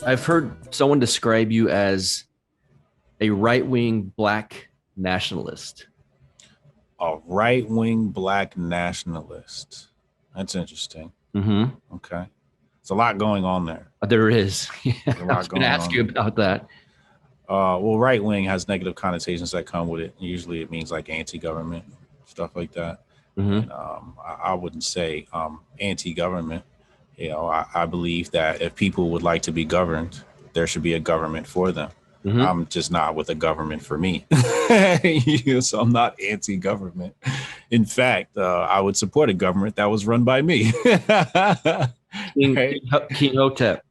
I've heard someone describe you as a right-wing black nationalist. A right-wing black nationalist. That's interesting. Mm-hmm. Okay. It's a lot going on there. There is. Yeah, There's a I lot was going to going ask on you there. about that. Well, right wing has negative connotations that come with it. Usually it means like anti government, stuff like that. Mm-hmm. And I wouldn't say anti government. I believe that if people would like to be governed, there should be a government for them. Mm-hmm. I'm just not with a government for me. So I'm not anti government. In fact, I would support a government that was run by me. King, Right? King, King Hotep.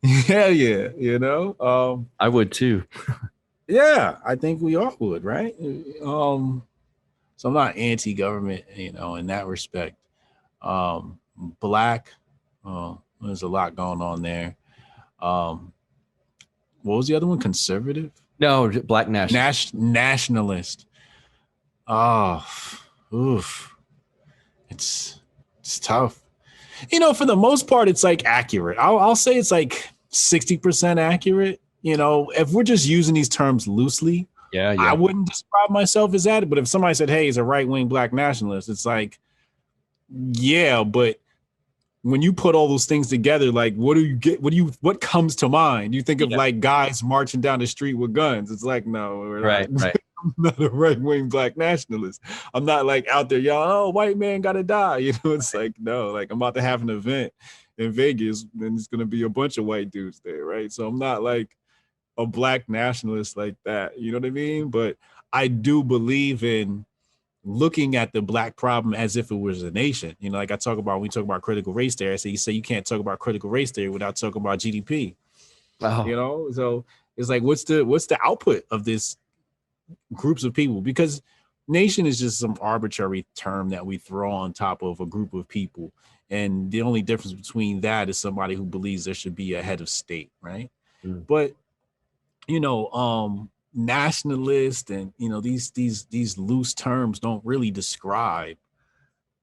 Yeah, yeah. I would too. Yeah, I think we all would, right? So I'm not anti-government, in that respect. Um, Black, there's a lot going on there. Um, what was the other one? Conservative, No, black nationalist. nationalist. Oh, oof, it's it's tough. For the most part, it's like accurate. I'll say it's like 60% accurate. If we're just using these terms loosely, Yeah, I yeah. wouldn't describe myself as that. But if somebody said, "Hey, he's a right wing black nationalist," it's like, yeah, but when you put all those things together, like, what do you get? What comes to mind? You think of Yeah. like guys marching down the street with guns. It's like, no, we're not. Right, right. I'm not a right wing black nationalist. I'm not like out there yelling, "Oh, white man gotta die." It's like, no, like I'm about to have an event in Vegas, and it's gonna be a bunch of white dudes there, right? So I'm not like a black nationalist like that. You know what I mean? But I do believe in looking at the black problem as if it was a nation. Like I talk about when we talk about critical race theory, I say you can't talk about critical race theory without talking about GDP. Oh, So it's like what's the output of this groups of people? Because nation is just some arbitrary term that we throw on top of a group of people. And the only difference between that is somebody who believes there should be a head of state, right? mm. But nationalist and these loose terms don't really describe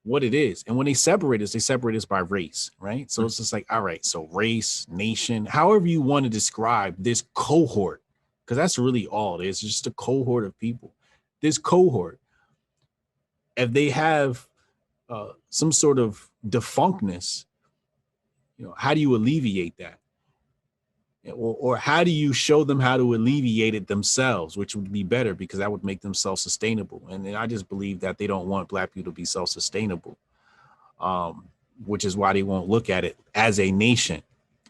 what it is. And when they separate us by race, right? So it's just like, all right, so race, nation, however you want to describe this cohort, because that's really all it is, just a cohort of people. This cohort, if they have some sort of defunctness, how do you alleviate that? Or how do you show them how to alleviate it themselves, which would be better because that would make them self-sustainable. And then I just believe that they don't want black people to be self-sustainable, which is why they won't look at it as a nation,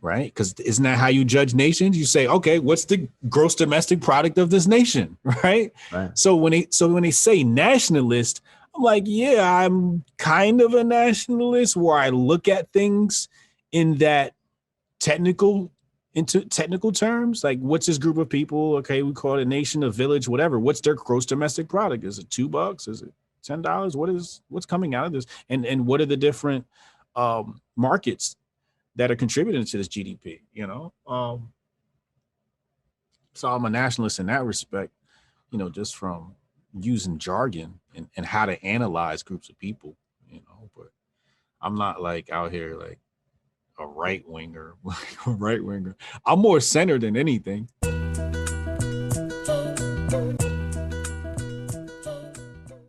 right? Because isn't that how you judge nations? You say, okay, what's the gross domestic product of this nation, right? Right. So when they say nationalist, I'm like, yeah, I'm kind of a nationalist where I look at things in that technical into technical terms, like what's this group of people? Okay, we call it a nation, a village, whatever. What's their gross domestic product? Is it $2? Is it $10? What's coming out of this? And what are the different markets that are contributing to this GDP? So I'm a nationalist in that respect. Just from using jargon and how to analyze groups of people. But I'm not like out here like a right winger, I'm more centered than anything.